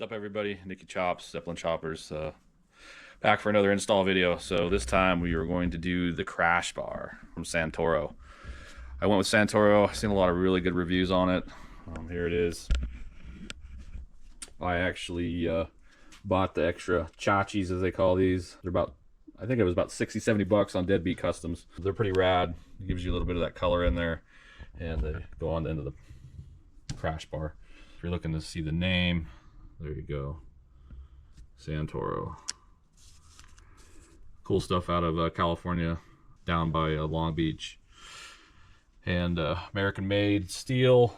What's up, everybody? Nicky Chops, Zeppelin Choppers, back for another install video. So this time we are going to do the Crash Bar from Santoro. I went with Santoro. I've seen a lot of really good reviews on it. Here it is. I actually bought the extra chachis, as they call these. They're about, I think it was about 60-70 bucks on Deadbeat Customs. They're pretty rad. It gives you a little bit of that color in there, and they go on the end of the Crash Bar. If you're looking to see the name, there you go, Santoro. Cool stuff out of California, down by Long Beach. And American made steel,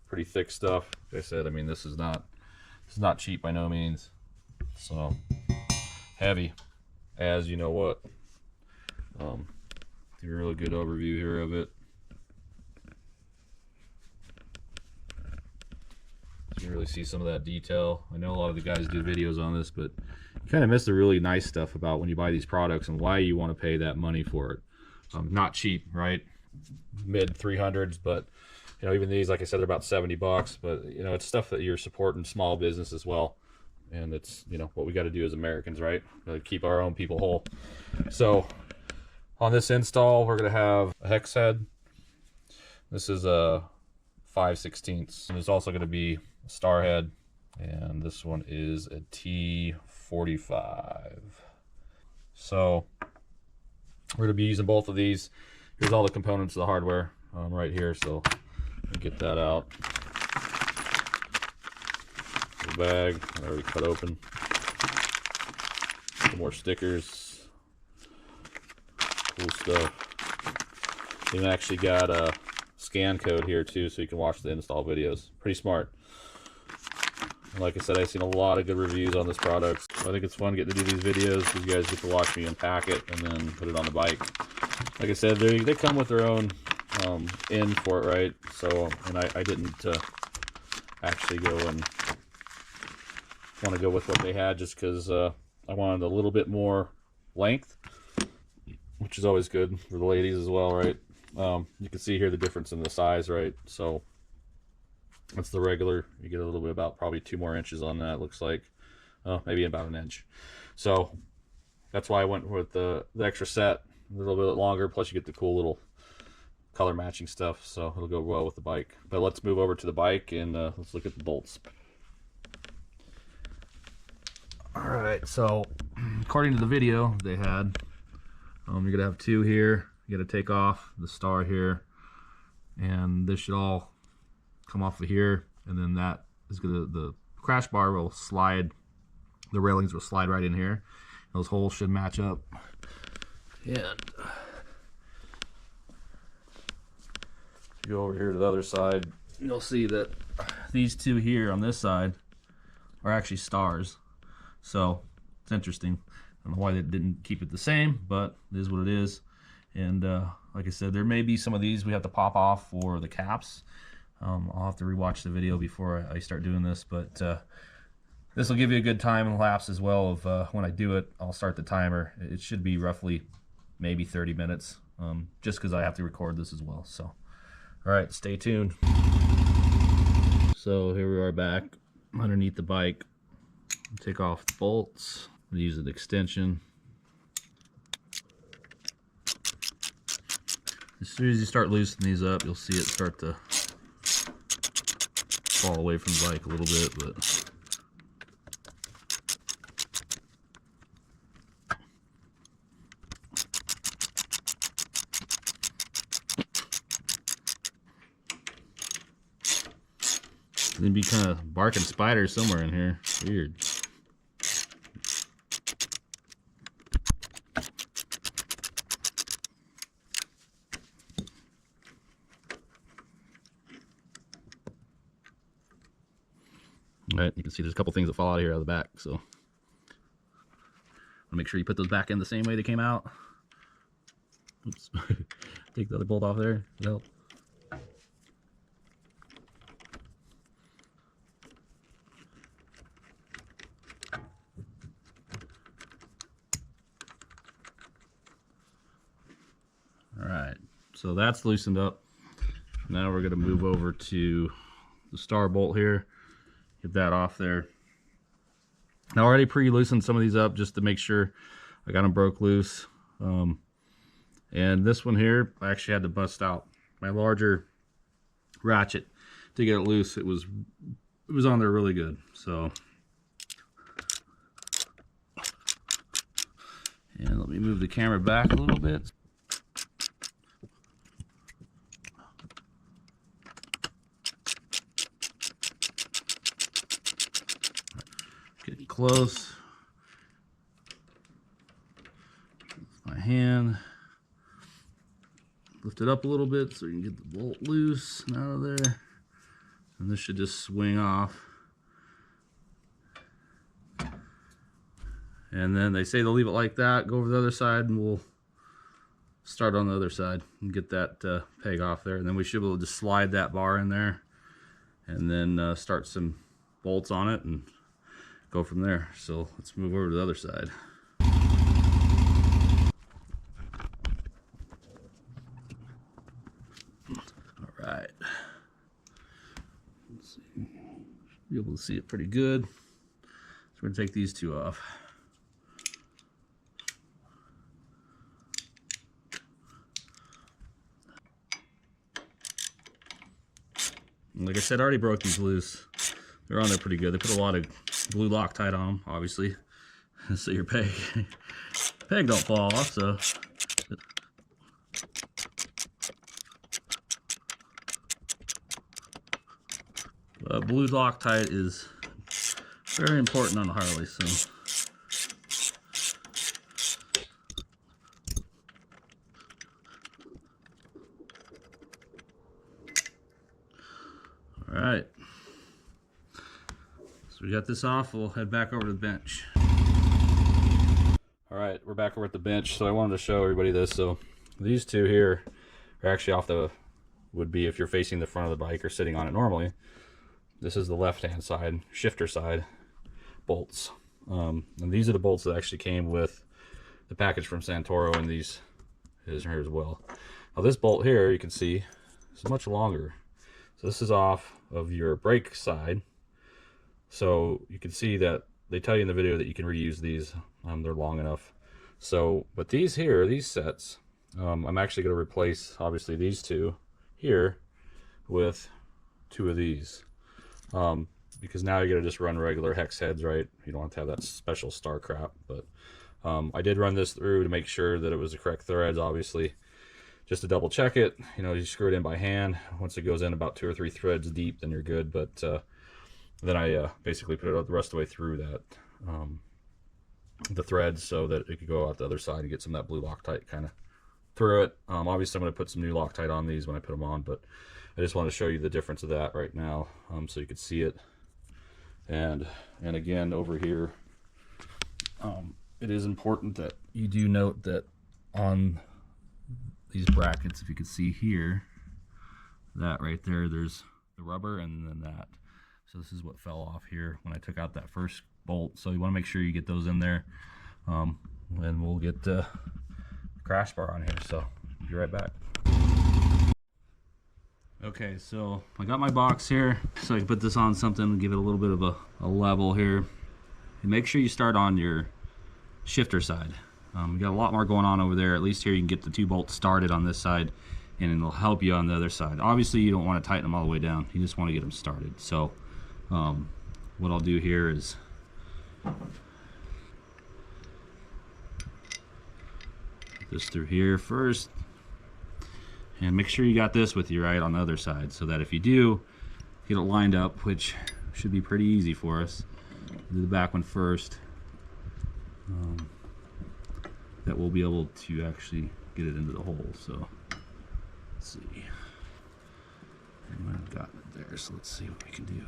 pretty thick stuff. Like I said, I mean, this is not cheap by no means. So heavy, as you know what. A really good overview here of it. You can really see some of that detail. I know a lot of the guys do videos on this, but you kind of miss the really nice stuff about when you buy these products and why you want to pay that money for it. Not cheap, right? Mid 300s, but you know, even these, like I said, they're about 70 bucks. But you know, it's stuff that you're supporting small business as well, and it's, you know, what we got to do as Americans, right? Gotta keep our own people whole. So on this install, we're gonna have a hex head. This is a 5/16, and there's also going to be a star head, and this one is a T45. So we're going to be using both of these. Here's all the components of the hardware right here, so let me get that out. The bag I already cut open. Some more stickers. Cool stuff. They actually got a scan code here too, so you can watch the install videos. Pretty smart. And like I said, I've seen a lot of good reviews on this product. So I think it's fun getting to do these videos because you guys get to watch me unpack it and then put it on the bike. Like I said, they come with their own end for it, right? So, and I didn't actually go and want to go with what they had just because I wanted a little bit more length, which is always good for the ladies as well, right? You can see here the difference in the size, right? So that's the regular. You get a little bit, about probably 2 more inches on that, looks like. Maybe about an inch. So that's why I went with the extra set, a little bit longer, plus you get the cool little color matching stuff, so it'll go well with the bike. But let's move over to the bike and let's look at the bolts. Alright, so according to the video they had, you're gonna have 2 here. You got to take off the star here, and this should all come off of here, and then that is gonna, the crash bar will slide, the railings will slide right in here. Those holes should match up. And if you go over here to the other side, you'll see that these 2 here on this side are actually stars. So it's interesting. I don't know why they didn't keep it the same, but it is what it is. And like I said, there may be some of these we have to pop off for the caps. I'll have to rewatch the video before I start doing this, but this will give you a good time lapse as well of when I do it. I'll start the timer. It should be roughly maybe 30 minutes, just because I have to record this as well. So, all right, stay tuned. So here we are back underneath the bike. Take off the bolts. Use an extension. As soon as you start loosening these up, you'll see it start to fall away from the bike a little bit, but there'd be kind of barking spiders somewhere in here. Weird. Right, you can see there's a couple things that fall out of here out of the back, so make sure you put those back in the same way they came out. Oops. Take the other bolt off there. Help. All right, so that's loosened up. Now we're going to move over to the star bolt here. Get that off there. I already pre-loosened some of these up just to make sure I got them broke loose. And this one here, I actually had to bust out my larger ratchet to get it loose. It was on there really good. So, and let me move the camera back a little bit. Getting close. My hand. Lift it up a little bit so you can get the bolt loose and out of there. And this should just swing off. And then they say they'll leave it like that, go over the other side, and we'll start on the other side and get that peg off there. And then we should be able to just slide that bar in there and then start some bolts on it and go from there. So let's move over to the other side. All right. Let's see. Be able to see it pretty good. So we're gonna take these two off. And like I said, I already broke these loose. They're on there pretty good. They put a lot of glue Loctite on them, obviously, so your peg don't fall off. So blue Loctite is very important on the Harley. So all right. So we got this off, we'll head back over to the bench. All right, we're back over at the bench. So I wanted to show everybody this. So these two here are actually off the, would be if you're facing the front of the bike or sitting on it normally. This is the left-hand side, shifter side bolts. And these are the bolts that actually came with the package from Santoro, and these is here as well. Now this bolt here, you can see, is much longer. So this is off of your brake side. So you can see that they tell you in the video that you can reuse these. They're long enough. So, but these here, these sets, I'm actually going to replace, obviously, these two here with two of these. Because now you're going to just run regular hex heads, right? You don't have to have that special star crap. But I did run this through to make sure that it was the correct threads, obviously. Just to double check it, you know, you screw it in by hand. Once it goes in about 2 or 3 threads deep, then you're good. But then I basically put it the rest of the way through that, the threads, so that it could go out the other side and get some of that blue Loctite kind of through it. Obviously I'm going to put some new Loctite on these when I put them on, but I just want to show you the difference of that right now, so you could see it. And again, over here, it is important that you do note that on these brackets, if you can see here, that right there, there's the rubber and then that. So this is what fell off here when I took out that first bolt. So you want to make sure you get those in there, and we'll get the crash bar on here. So be right back. Okay, so I got my box here, so I can put this on something and give it a little bit of a level here. And make sure you start on your shifter side. You got a lot more going on over there. At least here you can get the 2 bolts started on this side, and it'll help you on the other side. Obviously you don't want to tighten them all the way down. You just want to get them started. So what I'll do here is put this through here first, and make sure you got this with you right on the other side, so that if you do get it lined up, which should be pretty easy for us, do the back one first, that we'll be able to actually get it into the hole. So let's see, I might have gotten it there, so let's see what we can do here.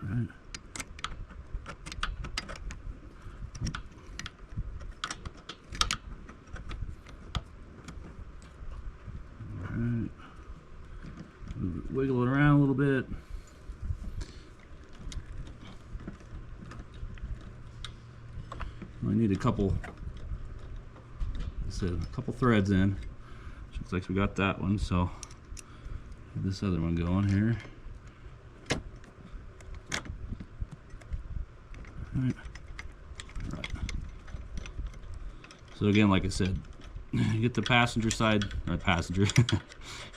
All right. Alright, wiggle it around a little bit. I need a couple, a couple threads in. Looks like we got that one, so get this other one going here. All right. So again, like I said, you get the passenger side, or passenger,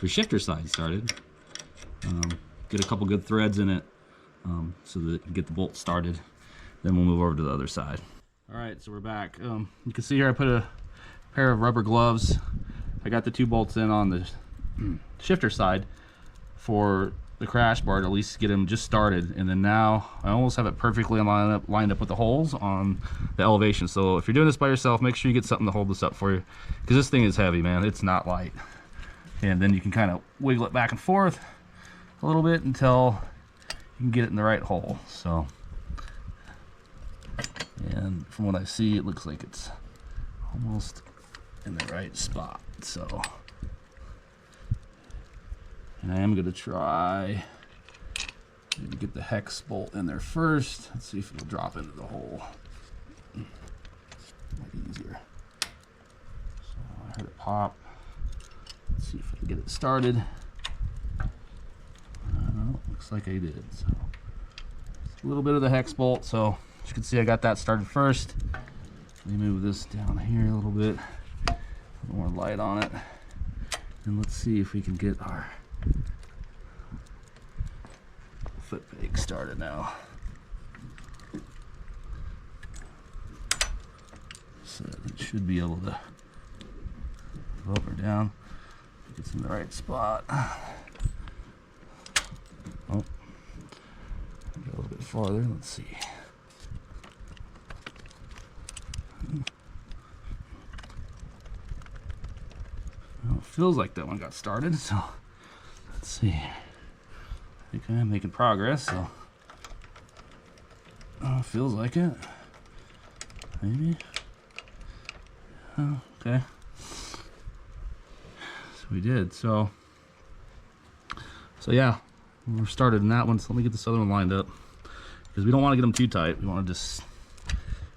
your shifter side started. Get a couple good threads in it so that you can get the bolt started. Then we'll move over to the other side. All right, so we're back. You can see here I put a pair of rubber gloves. I got the 2 bolts in on the shifter side for the crash bar to at least get them just started, and then now I almost have it perfectly lined up with the holes on the elevation. So if you're doing this by yourself, make sure you get something to hold this up for you, because this thing is heavy, man. It's not light. And then you can kind of wiggle it back and forth a little bit until you can get it in the right hole. So, and from what I see, it looks like it's almost in the right spot. So, and I am going to try maybe get the hex bolt in there first. Let's see if it'll drop into the hole. Might be easier. So I heard it pop. Let's see if I can get it started. Looks like I did. So a little bit of the hex bolt. So as you can see, I got that started first. Let me move this down here a little bit. A little more light on it. And let's see if we can get our foot peg started now. So it should be able to go up or down. It's in the right spot. Oh, go a little bit farther. Let's see. Well, it feels like that one got started, so let's see. I think I'm making progress, so feels like it. Maybe. Oh, okay. So we did. So yeah, we're started in that one. So let me get this other one lined up, because we don't want to get them too tight. We want to just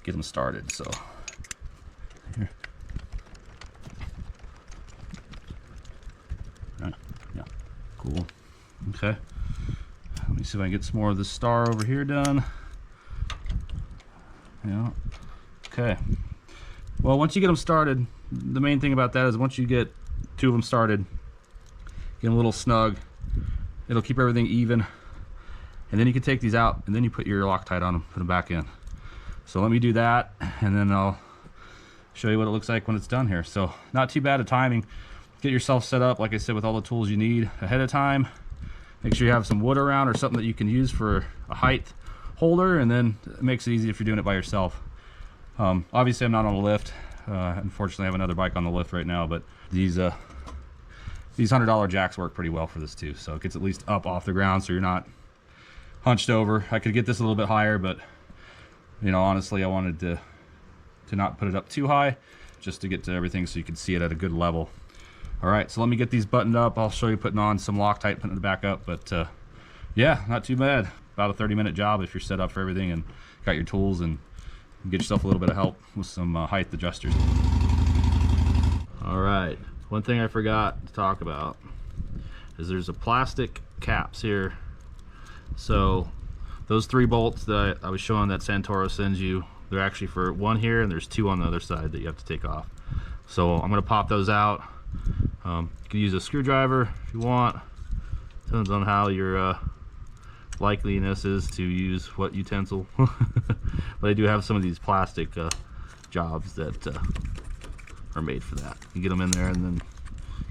get them started. So here. Yeah, cool. Okay. Let me see if I can get some more of this star over here done. Yeah. Okay. Well, once you get them started, the main thing about that is once you get 2 of them started, get them a little snug, it'll keep everything even. And then you can take these out, and then you put your Loctite on them, put them back in. So let me do that, and then I'll show you what it looks like when it's done here. So not too bad of timing. Get yourself set up, like I said, with all the tools you need ahead of time. Make sure you have some wood around or something that you can use for a height holder, and then it makes it easy if you're doing it by yourself. Obviously I'm not on a lift. Unfortunately I have another bike on the lift right now, but these $100 jacks work pretty well for this too. So it gets at least up off the ground so you're not hunched over. I could get this a little bit higher, but you know, honestly I wanted to not put it up too high, just to get to everything so you can see it at a good level. All right, so let me get these buttoned up. I'll show you putting on some Loctite, putting it back up, but yeah, not too bad. About a 30-minute job if you're set up for everything and got your tools, and get yourself a little bit of help with some height adjusters. All right, one thing I forgot to talk about is there's a plastic caps here. So those 3 bolts that I was showing that Santoro sends you, they're actually for 1 here, and there's 2 on the other side that you have to take off. So I'm gonna pop those out. You can use a screwdriver if you want. Depends on how your likeliness is to use what utensil. But I do have some of these plastic jobs that are made for that. You get them in there and then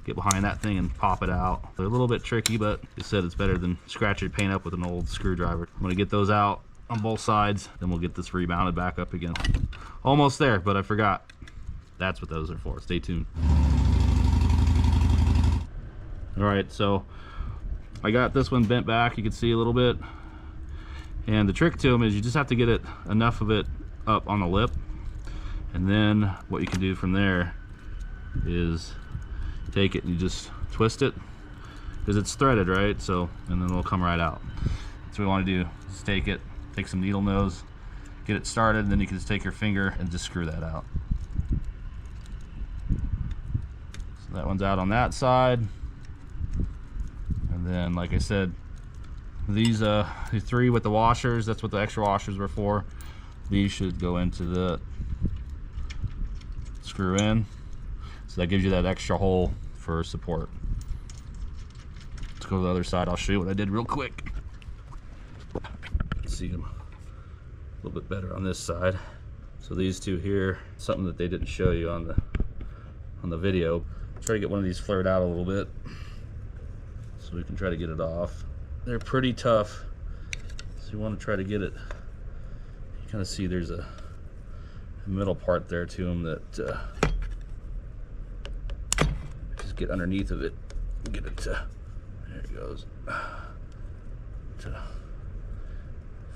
get behind that thing and pop it out. They're a little bit tricky, but like I said, it's better than scratching your paint up with an old screwdriver. I'm gonna get those out on both sides, then we'll get this remounted back up again. Almost there, but I forgot. That's what those are for. Stay tuned. All right, so I got this one bent back, you can see a little bit. And the trick to them is you just have to get it enough of it up on the lip. And then what you can do from there is take it and you just twist it, because it's threaded, right? So, and then it'll come right out. That's what we want to do, is take it, take some needle nose, get it started, and then you can just take your finger and just screw that out. So that one's out on that side. And then, like I said, these the 3 with the washers, that's what the extra washers were for. These should go into the screw in. So that gives you that extra hole for support. Let's go to the other side. I'll show you what I did real quick. See them a little bit better on this side. So these two here, something that they didn't show you on the video. Try to get one of these flared out a little bit so we can try to get it off. They're pretty tough, so you want to try to get it. You kind of see there's a middle part there to them that just get underneath of it, get it to, there it goes, to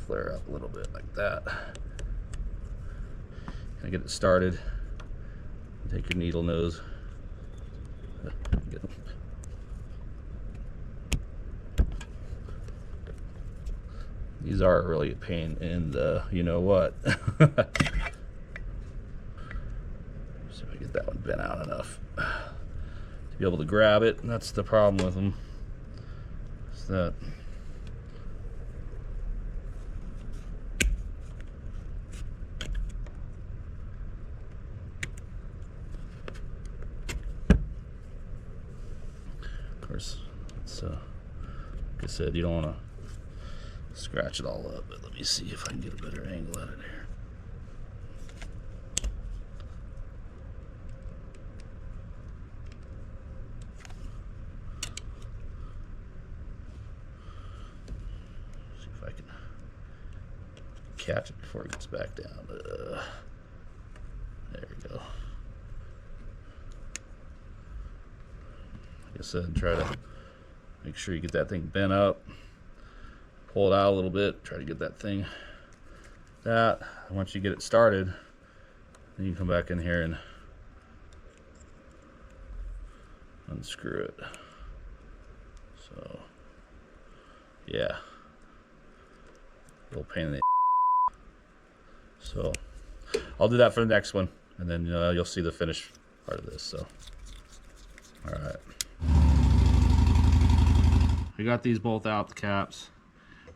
flare up a little bit like that. And get it started. Take your needle nose. These are really a pain in the you know what. See if I get that one bent out enough to be able to grab it. And that's the problem with them. Is that of course it's like I said, you don't want to scratch it all up, but let me see if I can get a better angle at it here. See if I can catch it before it gets back down. There we go. Like I said, try to make sure you get that thing bent up. Pull it out a little bit, try to get that thing once you get it started, then you can come back in here and unscrew it. So yeah, a little pain in the so I'll do that for the next one, and then you'll see the finished part of this. So all right, we got these both out, the caps.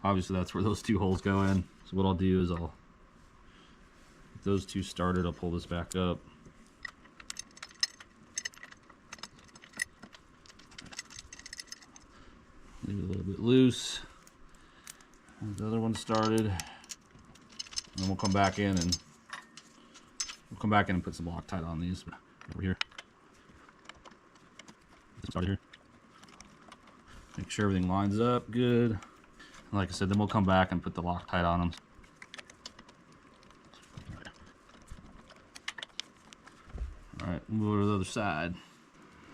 Obviously that's where those 2 holes go in. So what I'll do is I'll get those 2 started. I'll pull this back up. Leave it a little bit loose. And the other one started. And then we'll come back in and put some Loctite on these over here. Start here. Make sure everything lines up good. Like I said, then we'll come back and put the Loctite on them. Alright, we'll go to the other side.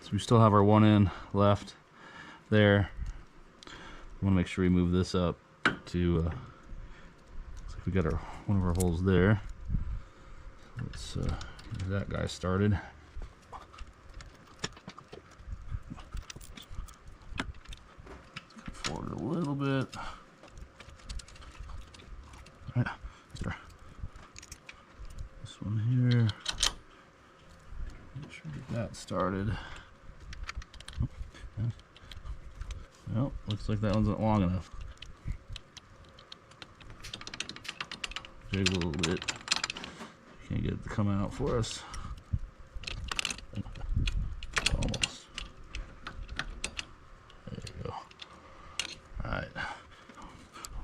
So we still have our 1 end left there. We want to make sure we move this up to, looks like we got one of our holes there. Let's get that guy started. Let's come forward a little bit. This one here. Make sure we get that started. Well, looks like that one's not long enough. Jig a little bit. Can't get it to come out for us. Almost. There you go. Alright.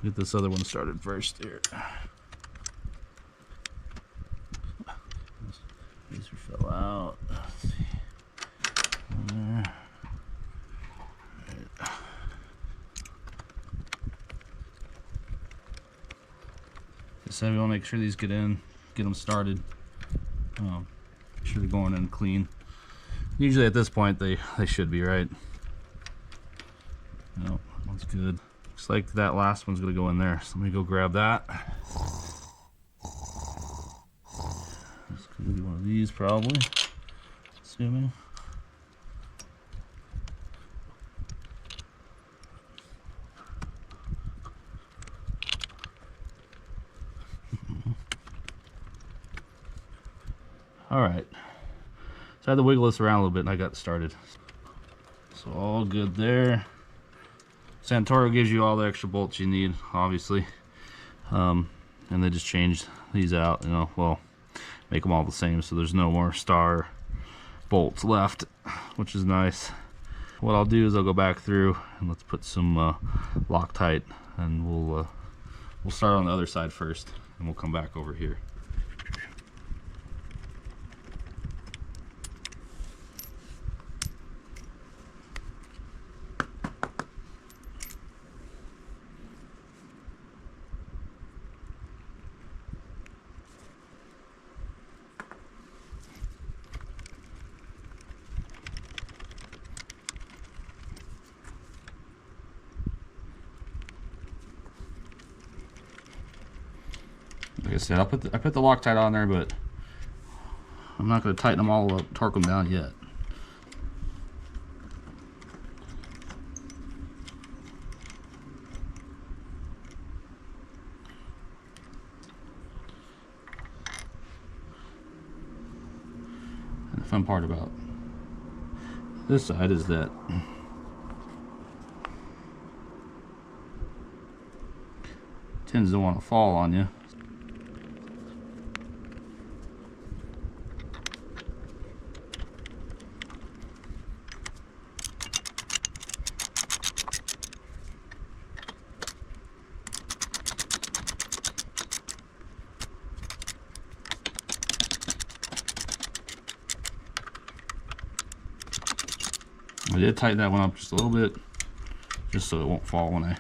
Get this other one started first here. These fell out. Let's see. There. Right. So we want to make sure these get in, get them started. Make sure they're going in clean. Usually at this point they should be, right? No, that one's good. Looks like that last one's gonna go in there. So let me go grab that. It's gonna be one of these probably, assuming. Alright. So I had to wiggle this around a little bit and I got started. So all good there. Santoro gives you all the extra bolts you need, obviously. And they just changed these out, you know, well, make them all the same so there's no more star bolts left, which is nice. What I'll do is I'll go back through and let's put some Loctite, and we'll start on the other side first and we'll come back over here. Like I said, I put the Loctite on there, but I'm not going to tighten them all up, torque them down yet. And the fun part about this side is that tends to want to fall on you. I did tighten that one up just a little bit, just so it won't fall when I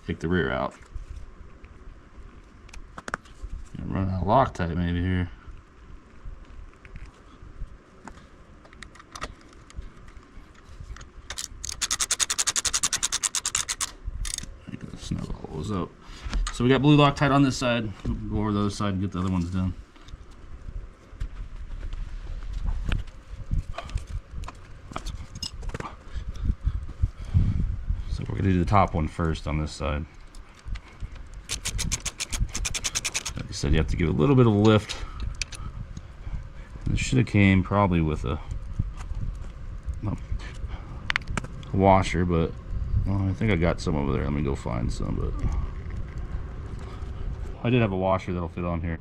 take the rear out. Run out of Loctite maybe here. I'm gonna snug all those up. So we got blue Loctite on this side. We'll go over the other side and get the other ones done. So we're gonna do the top one first on this side. Like I said, you have to give a little bit of a lift. This should have came probably with a washer, but well, I think I got some over there. Let me go find some. But I did have a washer that'll fit on here.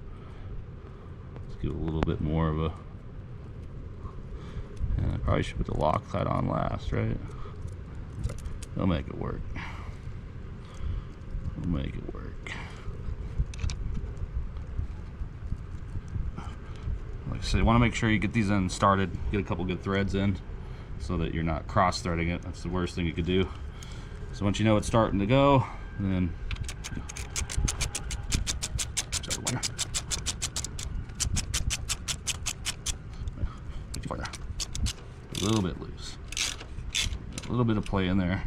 Let's give it a little bit more of a. And I probably should put the Loctite on last, right? They'll make it work. We'll make it work. Like I said, you want to make sure you get these ends started, get a couple good threads in, so that you're not cross-threading it. That's the worst thing you could do. So once you know it's starting to go, then a little bit loose, a little bit of play in there.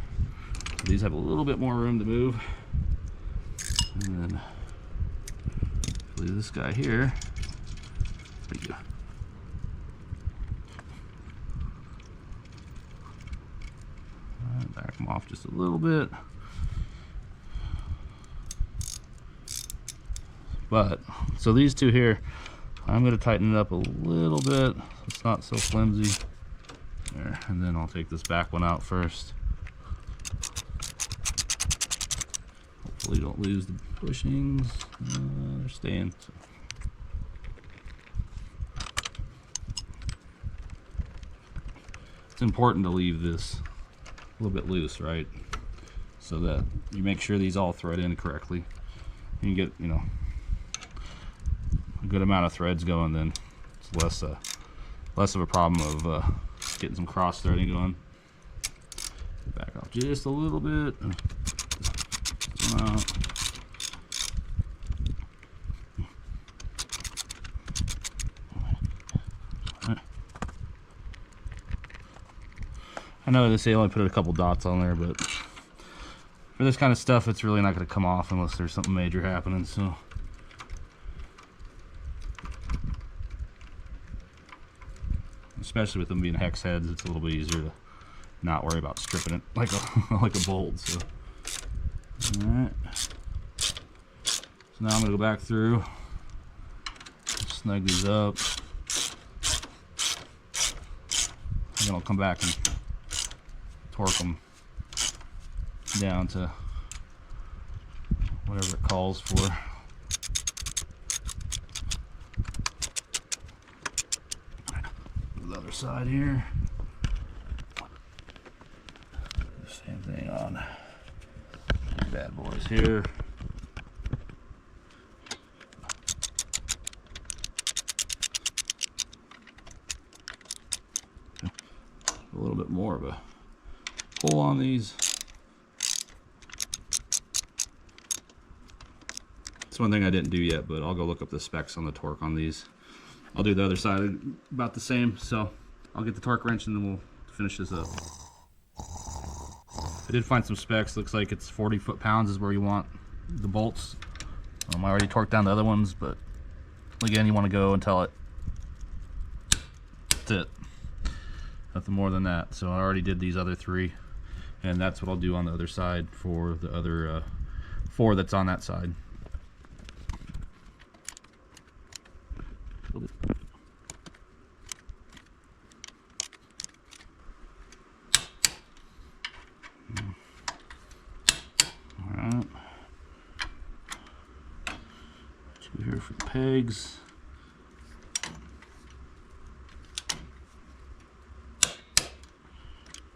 These have a little bit more room to move, and then leave this guy here. There you go. Back them off just a little bit. But so these two here, I'm going to tighten it up a little bit so it's not so flimsy. There, and then I'll take this back one out first. Hopefully don't lose the bushings. They're staying. So. It's important to leave this a little bit loose, right? So that you make sure these all thread in correctly. You can get, you know, a good amount of threads going, then it's less of a problem of getting some cross threading going. Back off just a little bit. I know they say only put a couple dots on there, but for this kind of stuff, it's really not going to come off unless there's something major happening. So. Especially with them being hex heads, it's a little bit easier to not worry about stripping it like a like a bolt. So, all right. So now I'm gonna go back through, snug these up. then I'll come back and torque them down to whatever it calls for. The other side here. Same thing on these bad boys here. A little bit more of a pull on these. It's one thing I didn't do yet, but I'll go look up the specs on the torque on these. I'll do the other side about the same, so I'll get the torque wrench and then we'll finish this up. I did find some specs. Looks like it's 40 foot-pounds is where you want the bolts. I already torqued down the other ones, but again, you want to go until that's it. Nothing more than that. So I already did these other 3, and that's what I'll do on the other side for the other 4 that's on that side. Alright. 2 here for the pegs.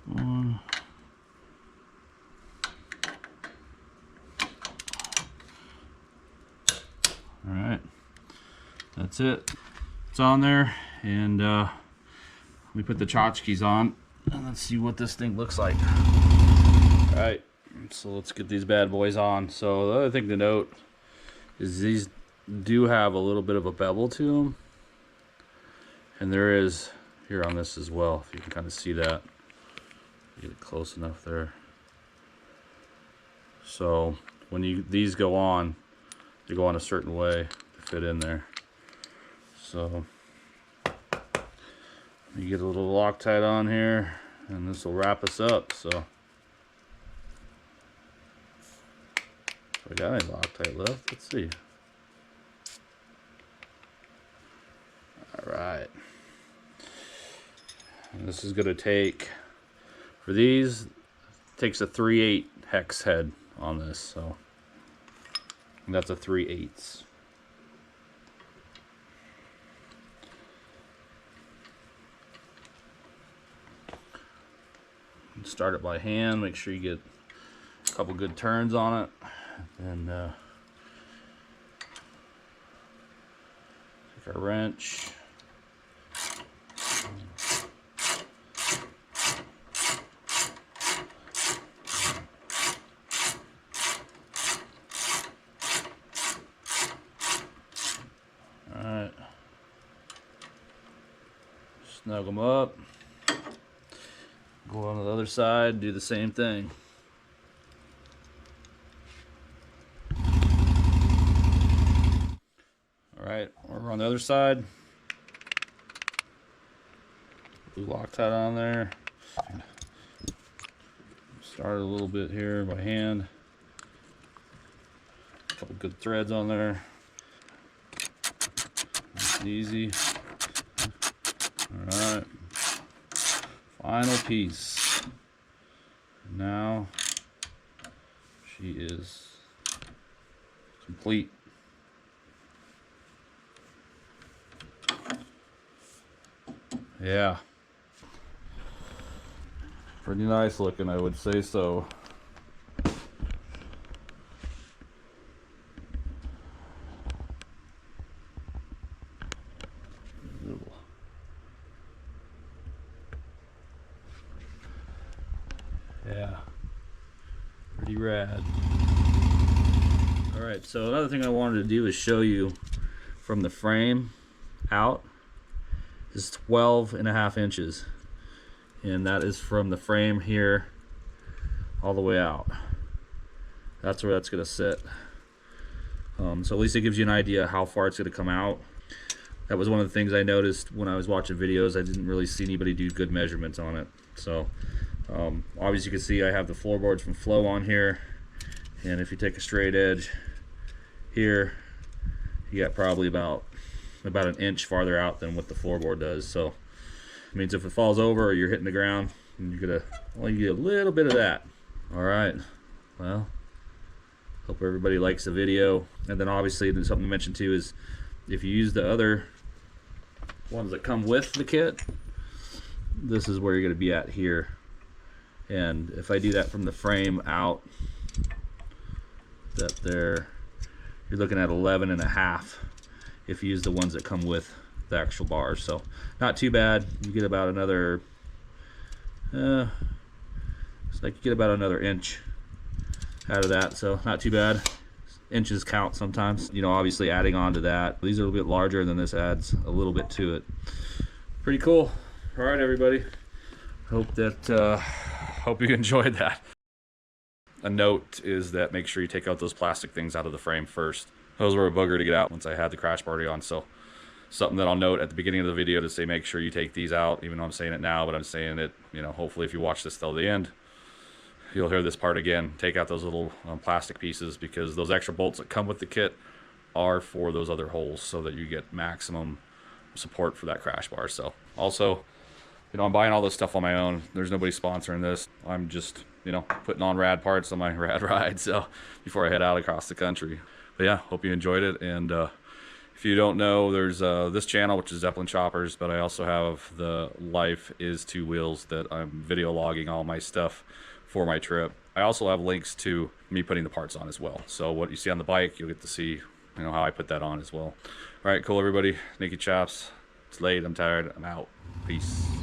One. Alright. That's it. It's on there, and we put the tchotchkes on, and let's see what this thing looks like. Alright, so let's get these bad boys on. So the other thing to note is these do have a little bit of a bevel to them, and there is here on this as well, if you can kind of see that. Get it close enough there. So when these go on, they go on a certain way to fit in there. So you get a little Loctite on here, and this will wrap us up. So we got any Loctite left? Let's see. All right. And this is going to take, for these, it takes a 3/8 hex head on this. So and that's a 3/8. Start it by hand, make sure you get a couple good turns on it, and take our wrench, alright, snug them up. Go on the other side, do the same thing. Alright, we're on the other side. Blue Loctite on there. Start a little bit here by hand. A couple good threads on there. Nice, easy. Alright. Final piece. Now she is complete. Yeah. Pretty nice looking, I would say so. Yeah, pretty rad. Alright, so another thing I wanted to do is show you from the frame out is 12.5 inches, and that is from the frame here all the way out. That's where that's going to sit. So at least it gives you an idea how far it's going to come out. That was one of the things I noticed when I was watching videos. I didn't really see anybody do good measurements on it. So obviously you can see I have the floorboards from Flow on here, and if you take a straight edge here, you got probably about an inch farther out than what the floorboard does. So It means if it falls over or you're hitting the ground, you're gonna only get a little bit of that. All right, well, hope everybody likes the video. And then obviously there's something to mention too is if you use the other ones that come with the kit, this is where you're gonna be at here. And if I do that from the frame out, that there, you're looking at 11.5 if you use the ones that come with the actual bars. So not too bad. You get about another it's like you get about another inch out of that, so not too bad. Inches count sometimes, you know, obviously adding on to that. These are a little bit larger and then this adds a little bit to it. Pretty cool. All right, everybody, hope you enjoyed that. A note is that make sure you take out those plastic things out of the frame first. Those were a booger to get out once I had the crash party on, so something that I'll note at the beginning of the video to say make sure you take these out, even though I'm saying it now, but I'm saying it, you know, hopefully if you watch this till the end, you'll hear this part again. Take out those little plastic pieces, because those extra bolts that come with the kit are for those other holes so that you get maximum support for that crash bar. So also, you know, I'm buying all this stuff on my own. There's nobody sponsoring this. I'm just, you know, putting on rad parts on my rad ride, so before I head out across the country. But yeah, hope you enjoyed it. And if you don't know, there's this channel, which is Zeppelin Choppers, but I also have the Life is Two Wheels that I'm video logging all my stuff for my trip. I also have links to me putting the parts on as well. So what you see on the bike, you'll get to see, you know, how I put that on as well. All right, cool, everybody. Nikki Chops. It's late. I'm tired. I'm out. Peace.